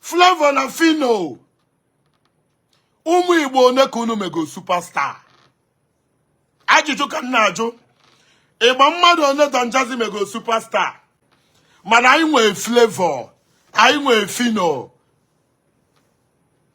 Flavour na Fino. Umu Igbo nekunu mego superstar. Ajụjụ ka nna ajụ. Ịgba mmadụ one Donjazzy mego superstar. Mana anyị nwere Flavour. Anyị nwere Fino.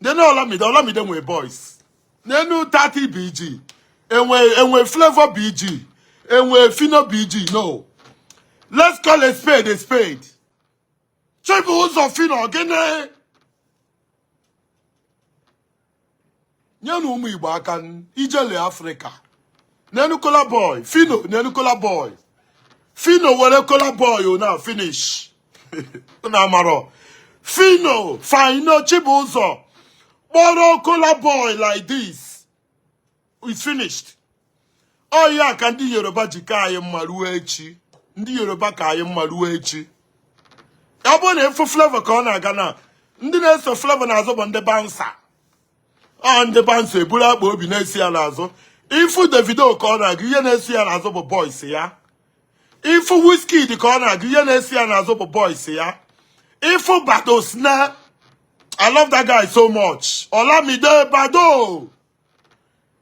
Then Olamide nwere boys. Nenu 30 BG. Enwe Flavour BG. Enwe Fino BG. No. Let's call a spade a spade. Chibu ụzọ Fino gịnị? Nyenu ụmụ Igbo aka ijele Africa. Nenu kola boy. Fino, nenu kola boy. Fino were kola boy o now finish. Na maro. Fino, fino chibu ụzọ. Boro kola boy like this. It's finished. Oh yeah, ka ndị Yoruba ji ka anyị mma ruo echi. Ndị Yoruba ka anyị mma ruo echi. Ya bụ na efu Flavour ka ọ na-aga na. Ndị na-eso Flavour n'azụ bụ ndị bouncer. Ndị bouncer eburu akpa obi na-esi ya n'azụ. Ifu Davido ka ọ na-aga ihe na-esi ya n'azụ bụ boys ya. Ifu Wizkid ka ọ na-aga ihe na-esi ya n'azụ bụ boys ya. Ifu Bado Snare. I love that guy so much. Olamide Bado.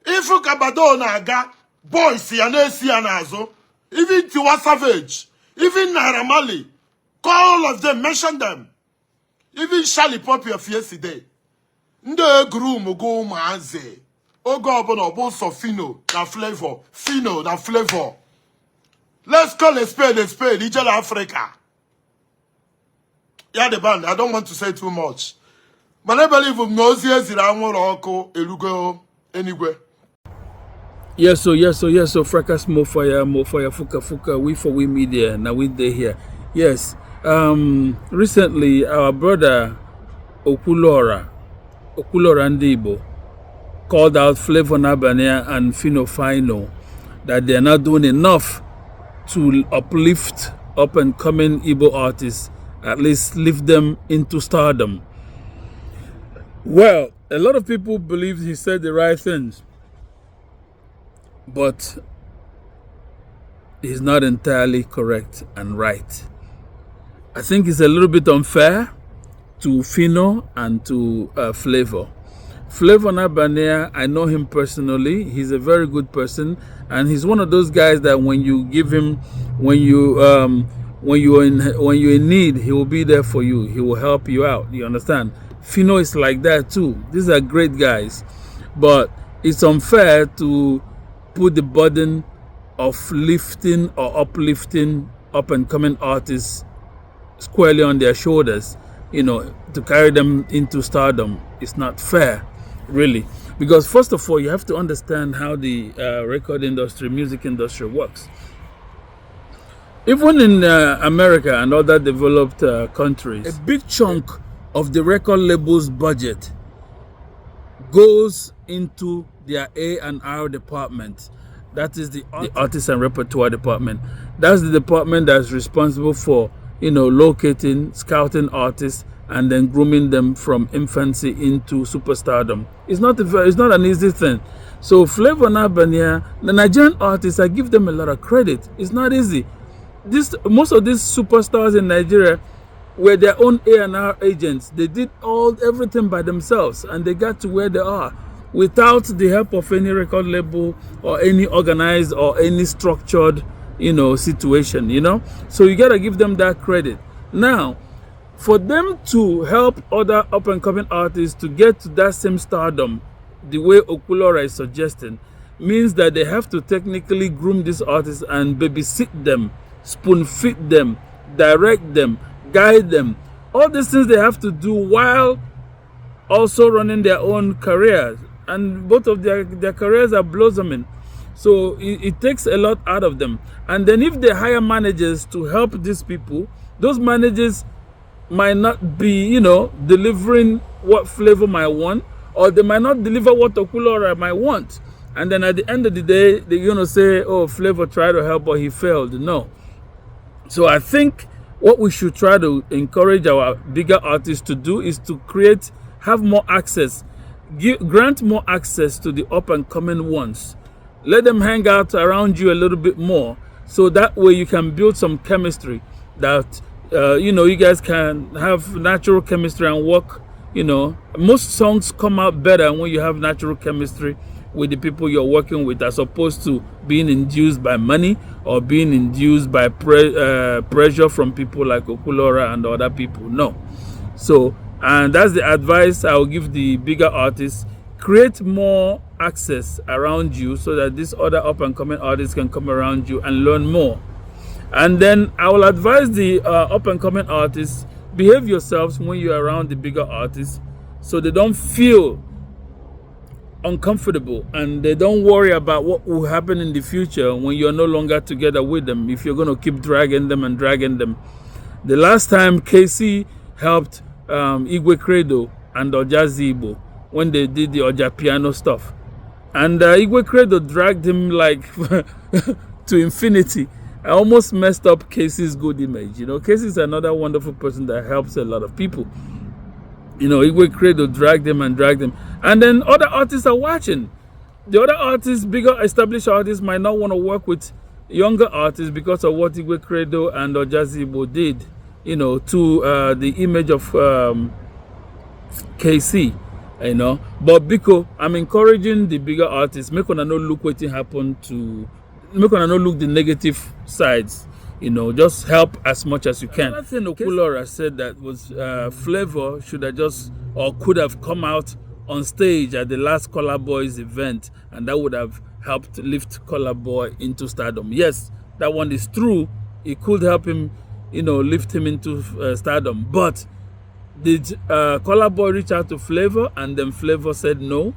Ifu ka Bado na-aga boys ya na-esi ya n'azụ. Even Tiwa Savage. Even Naira Marley. Call all of them, mention them. Even Charlie Poppy of yesterday. Nde groom go maze. Ogo ọbụla ọbụ sọ Fino na Flavour. Fino na Flavour. Let's call a spade a spade. Ijele Africa. Yeah, the band. I don't want to say too much. But I believe Nozi eziri anwụrụ ọkụ elugo anywhere. Yes, so Frakas more fire, fuka, we for we media, now we day here. Yes, recently our brother Okwuluora Ndibo called out Flavour Nabania and PHYNO FINO that they are not doing enough to uplift up and coming Igbo artists, at least lift them into stardom. Well, a lot of people believe he said the right things, but he's not entirely correct and right. I think it's a little bit unfair to Fino and to Flavour. Flavour Nabania, I know him personally. He's a very good person, and he's one of those guys that when you give him, when you're in need, he will be there for you. He will help you out. You understand? Fino is like that too. These are great guys, but it's unfair to put the burden of lifting or uplifting up and coming artists squarely on their shoulders, to carry them into stardom. It's not fair, really, because first of all, you have to understand how the record industry, music industry works. Even in America and other developed countries, a big chunk of the record label's budget goes into their A&R department. That is the artist and repertoire department. That's the department that's responsible for, locating, scouting artists, and then grooming them from infancy into superstardom. It's not an easy thing. So Flavour Nabania, the Nigerian artists, I give them a lot of credit. It's not easy. Most of these superstars in Nigeria were their own A&R agents. They did everything by themselves, and they got to where they are without the help of any record label or any organized or any structured, situation, So you gotta give them that credit. Now, for them to help other up-and-coming artists to get to that same stardom, the way Okwuluora is suggesting, means that they have to technically groom these artists and babysit them, spoon-feed them, direct them, guide them. All these things they have to do while also running their own careers. And both of their careers are blossoming. So it takes a lot out of them. And then if they hire managers to help these people, those managers might not be, delivering what Flavour might want, or they might not deliver what Okwuluora might want. And then at the end of the day, they're going to say, oh, Flavour tried to help, but he failed. No. So I think what we should try to encourage our bigger artists to do is to have more access, grant more access to the up-and-coming ones. Let them hang out around you a little bit more, so that way you can build some chemistry that you know, you guys can have natural chemistry and work. You know, most songs come out better when you have natural chemistry with the people you're working with, as opposed to being induced by money or being induced by pressure from people like Okwuluora and other people. No. So, and that's the advice I'll give the bigger artists. Create more access around you so that these other up-and-coming artists can come around you and learn more. And then I will advise the up-and-coming artists, behave yourselves when you're around the bigger artists so they don't feel uncomfortable and they don't worry about what will happen in the future when you're no longer together with them, if you're going to keep dragging them and dragging them. The last time KC helped Igwe Credo and Ojazi Igbo when they did the Oja piano stuff, and Igwe Credo dragged him like to infinity. I almost messed up KC's good image. You know, KC is another wonderful person that helps a lot of people. You know, Igwe Credo dragged him and dragged him. And then other artists are watching. The other artists, bigger established artists, might not want to work with younger artists because of what Igwe Credo and Ojazi Igbo did, you know, to the image of KC, you know. But because I'm encouraging the bigger artists, make una no look what happened to, make una no look the negative sides. You know, just help as much as you can. Another thing Okwuluora said that was Flavour should have just, or could have come out on stage at the last Color Boys event, and that would have helped lift Color Boy into stardom. Yes, that one is true. It could help him, you know, lift him into stardom. But did Color Boy reach out to Flavour and then Flavour said no?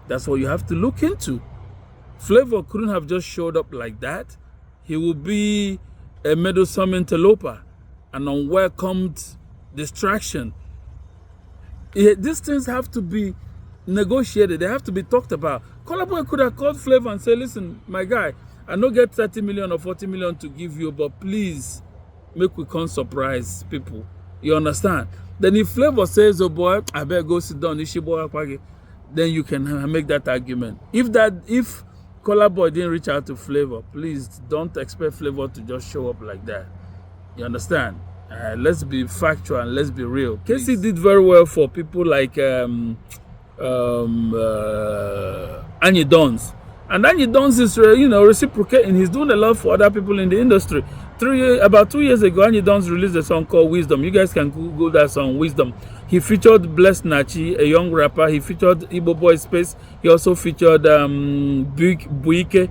That's what you have to look into. Flavour couldn't have just showed up like that. He would be a meddlesome interloper, an unwelcomed distraction. These things have to be negotiated. They have to be talked about. Color Boy could have called Flavour and said, listen, my guy, I no get 30 million or 40 million to give you, but please make we come surprise people. You understand? Then if Flavour says, oh boy, I better go sit down, then you can make that argument. If Color Boy didn't reach out to Flavour, please don't expect Flavour to just show up like that. You understand? Let's be factual and let's be real. KC did very well for people like Iheanyị Dons. And Iheanyị Dons is, you know, reciprocating. He's doing a lot for other people in the industry. About 2 years ago, Iheanyị Dons released a song called Wisdom. You guys can Google that song, Wisdom. He featured Blessed Nachi, a young rapper. He featured Igbo Boy Space. He also featured Buike.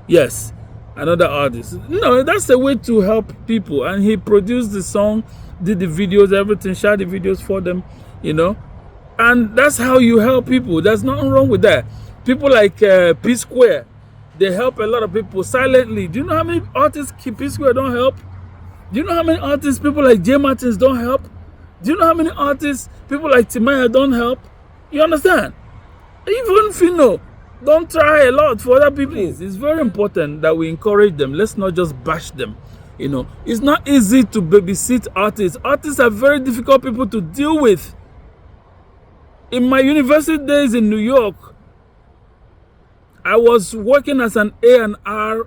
Yes, another artist. No, that's a way to help people. And he produced the song, did the videos, everything, shot the videos for them, you know. And that's how you help people. There's nothing wrong with that. People like P Square, they help a lot of people silently. Do you know how many artists P Square don't help? Do you know how many artists people like J Martins don't help? Do you know how many artists people like Timaya don't help? You understand? Even Fino don't try a lot for other people. It's very important that we encourage them. Let's not just bash them. You know, it's not easy to babysit artists. Artists are very difficult people to deal with. In my university days in New York, I was working as an A&R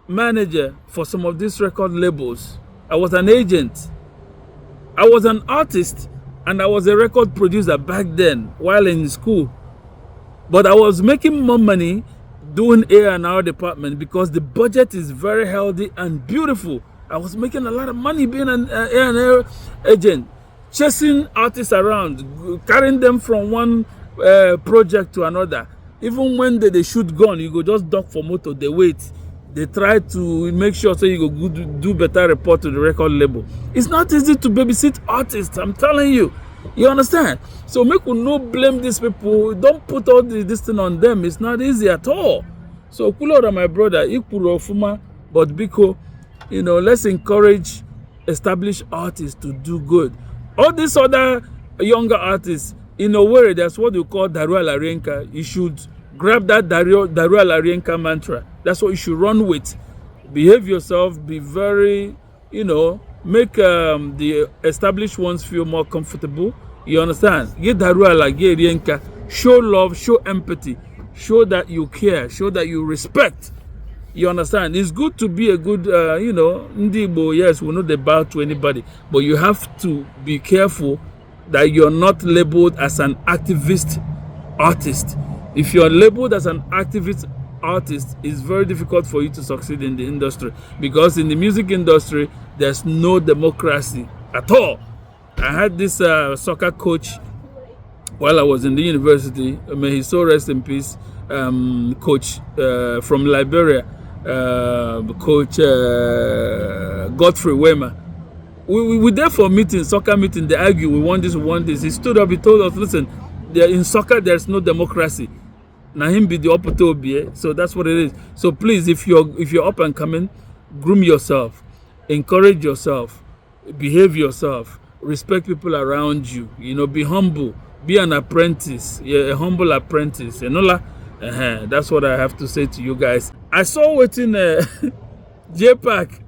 manager for some of these record labels. I was an agent. I was an artist and I was a record producer back then while in school. But I was making more money doing A&R department because the budget is very healthy and beautiful. I was making a lot of money being an A&R agent, chasing artists around, carrying them from one project to another. Even when they shoot gun, you go just duck for motor, they wait. They try to make sure so you go do better report to the record label. It's not easy to babysit artists, I'm telling you. You understand? So make we no blame these people. Don't put all this thing on them. It's not easy at all. So Okwuluora, my brother, Ikpuru Ofuma, but Biko, you know, let's encourage established artists to do good. All these other younger artists, in a way, that's what you call Daru Alarienka. You should grab that Daru Alarienka mantra. That's what you should run with. Behave yourself, be very, you know, make the established ones feel more comfortable. You understand? Get Daru Alarienka. Show love, show empathy, show that you care, show that you respect. You understand? It's good to be a good, you know, Ndibo, yes, we know they bow to anybody, but you have to be careful that you're not labeled as an activist artist. If you're labeled as an activist artist, it's very difficult for you to succeed in the industry, because in the music industry, there's no democracy at all. I had this soccer coach while I was in the university, may he so rest in peace, coach from Liberia, Coach Godfrey Wema. We were there for a meeting, soccer meeting. They argue, we want this, we want this. He stood up, he told us, listen, in soccer there's no democracy. Now him be the opportunity, so that's what it is. So please, if you're up and coming, groom yourself, encourage yourself, behave yourself, respect people around you. You know, be humble, be an apprentice, a humble apprentice. You know, that's what I have to say to you guys. I saw waiting JPAC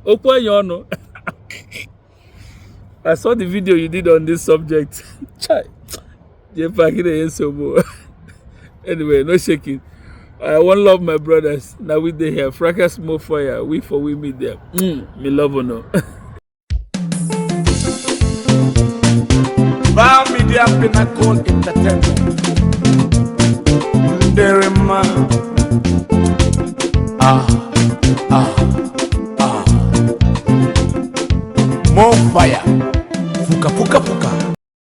Okwuluora. I saw the video you did on this subject. JPAC anyway, no shaking. I one love my brothers. Now we they here. Frakas more fire. We for we meet there. Me love or no. Bar Media Pinnacle Entertainment. Derema. More fire. Fuka fuka fuka.